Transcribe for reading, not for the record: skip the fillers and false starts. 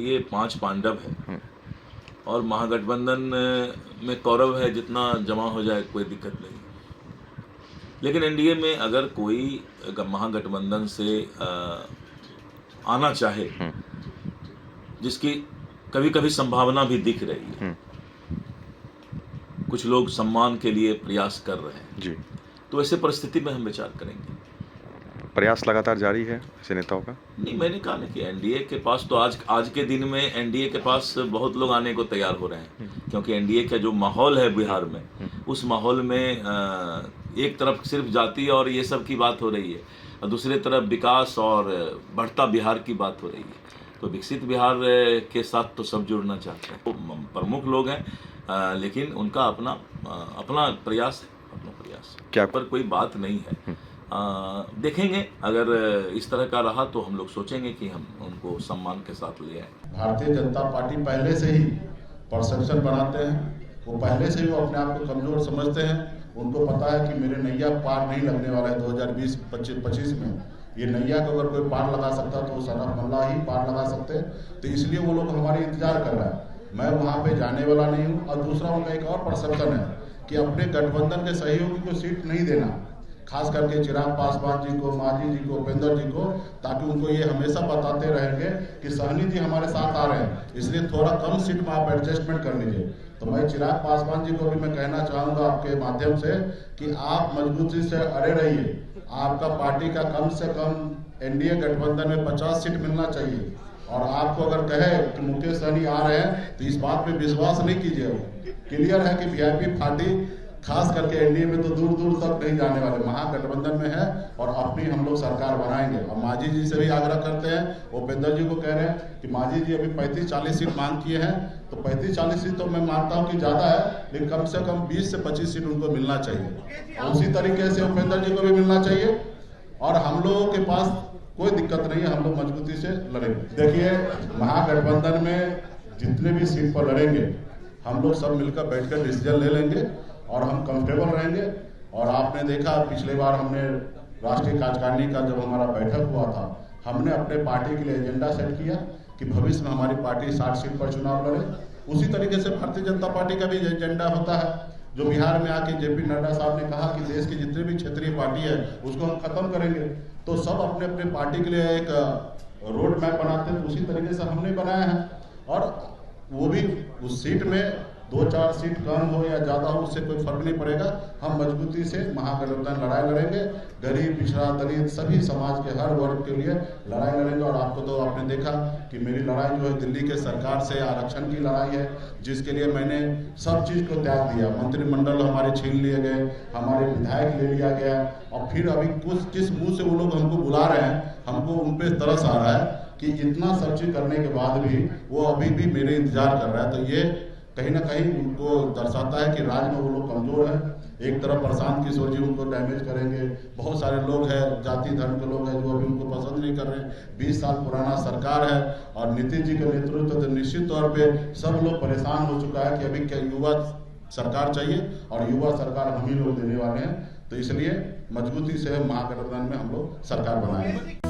NDA 5 Pandav है और महागठबंधन में कौरव है, जितना जमा हो जाए कोई दिक्कत नहीं। लेकिन एनडीए में अगर कोई महागठबंधन से आना चाहे, जिसकी कभी कभी संभावना भी दिख रही है, कुछ लोग सम्मान के लिए प्रयास कर रहे हैं जी, तो ऐसे परिस्थिति में हम विचार करेंगे। प्रयास लगातार जारी है ऐसे नेताओं का? नहीं, मैंने कहा ना कि एनडीए के पास तो आज के दिन में एनडीए के पास बहुत लोग आने को तैयार हो रहे हैं, क्योंकि एनडीए का जो माहौल है बिहार में, उस माहौल में एक तरफ सिर्फ जाति और ये सब की बात हो रही है और दूसरी तरफ विकास और बढ़ता बिहार की बात हो रही है। तो विकसित बिहार के साथ तो सब जुड़ना चाहते हैं। तो प्रमुख लोग हैं, लेकिन उनका अपना प्रयास है, अपना प्रयास क्या पर कोई बात नहीं है। देखेंगे, अगर इस तरह का रहा तो हम लोग सोचेंगे कि हम उनको सम्मान के साथ ले आए। भारतीय जनता पार्टी पहले से ही परसेप्शन बनाते हैं, वो पहले से ही वो अपने आप को कमजोर समझते हैं। उनको पता है कि मेरे नैया पार नहीं लगने वाला है 2020-25 में। ये नैया को अगर कोई पार लगा सकता तो सनत मल्ला ही पार लगा सकते, तो इसलिए वो लोग हमारे इंतजार कर रहा है। मैं वहाँ पे जाने वाला नहीं हूँ। और दूसरा उनका एक और परसेप्शन है कि अपने गठबंधन के सहयोगी को सीट नहीं देना, खास करके चिराग पासवान जी को, मांझी जी को, उपेंद्र जी को, ताकि उनको ये हमेशा बताते रहेंगे कि सहनी जी हमारे साथ आ रहे हैं, इसलिए थोड़ा कम सीट में आप एडजस्टमेंट कर लीजिए। तो मैं चिराग पासवान जी को भी मैं कहना चाहूँगा आपके माध्यम से कि आप मजबूती से अड़े रहिए। आपका पार्टी का कम से कम एनडीए गठबंधन में 50 सीट मिलना चाहिए। और आपको अगर कहे कि मुकेश सहनी आ रहे हैं तो इस बात पे विश्वास नहीं कीजिए। क्लियर है कि वीआईपी पार्टी खास करके एनडीए में तो दूर दूर तक नहीं जाने वाले, महागठबंधन में है और अपनी हम लोग सरकार बनाएंगे। और मांझी जी से भी आग्रह करते हैं, उपेंद्र जी को कह रहे हैं कि मांझी जी अभी 35-40 सीट मांग किए हैं, तो 35-40 सीट तो मैं मानता हूं कि ज़्यादा है, लेकिन कम से कम 20 से 25 सीट उनको मिलना चाहिए। और उसी तरीके से उपेंद्र जी को भी मिलना चाहिए। और हम लोगों के पास कोई दिक्कत नहीं है, हम लोग मजबूती से लड़ेंगे। देखिए, महागठबंधन में जितने भी सीट पर लड़ेंगे, हम लोग सब मिलकर बैठकर डिसीजन ले लेंगे और हम कंफर्टेबल रहेंगे। और आपने देखा पिछली बार हमने राष्ट्रीय कार्यकारिणी का जब हमारा बैठक हुआ था, हमने अपने पार्टी के लिए एजेंडा सेट किया कि भविष्य में हमारी पार्टी 60 सीट पर चुनाव लड़े। उसी तरीके से भारतीय जनता पार्टी का भी एजेंडा होता है, जो बिहार में आके जेपी नड्डा साहब ने कहा कि देश की जितनी भी क्षेत्रीय पार्टी है उसको हम खत्म करेंगे। तो सब अपने अपने पार्टी के लिए एक रोड मैप बनाते हैं, उसी तरीके से हमने बनाया है। और वो भी उस सीट में 2-4 सीट कम हो या ज़्यादा हो, उससे कोई फर्क नहीं पड़ेगा। हम मजबूती से महागठबंधन लड़ाई लड़ेंगे, गरीब, पिछड़ा, दलित सभी समाज के हर वर्ग के लिए लड़ाई लड़ेंगे। और आपको तो आपने देखा कि मेरी लड़ाई जो है दिल्ली के सरकार से आरक्षण की लड़ाई है, जिसके लिए मैंने सब चीज़ को त्याग दिया। मंत्रिमंडल हमारे छीन लिए गए, हमारे विधायक ले लिया गया, और फिर अभी कुछ जिस मुँह से वो लोग हमको बुला रहे हैं, हमको उन पर तरस आ रहा है कि इतना सब चीज़ करने के बाद भी वो अभी भी मेरे इंतजार कर रहा है। तो ये कहीं ना कहीं उनको दर्शाता है कि राज्य में वो लोग कमजोर हैं। एक तरफ प्रशांत किशोर जी उनको डैमेज करेंगे, बहुत सारे लोग हैं, जाति धर्म के लोग हैं जो अभी उनको पसंद नहीं कर रहे हैं। 20 साल पुराना सरकार है और नीतीश जी के नेतृत्व तो निश्चित तौर पे सब लोग परेशान हो चुका है कि अभी क्या युवा सरकार चाहिए, और युवा सरकार हम ही लोग देने वाले हैं। तो इसलिए मजबूती से महागठबंधन में हम लोग सरकार बनाएंगे।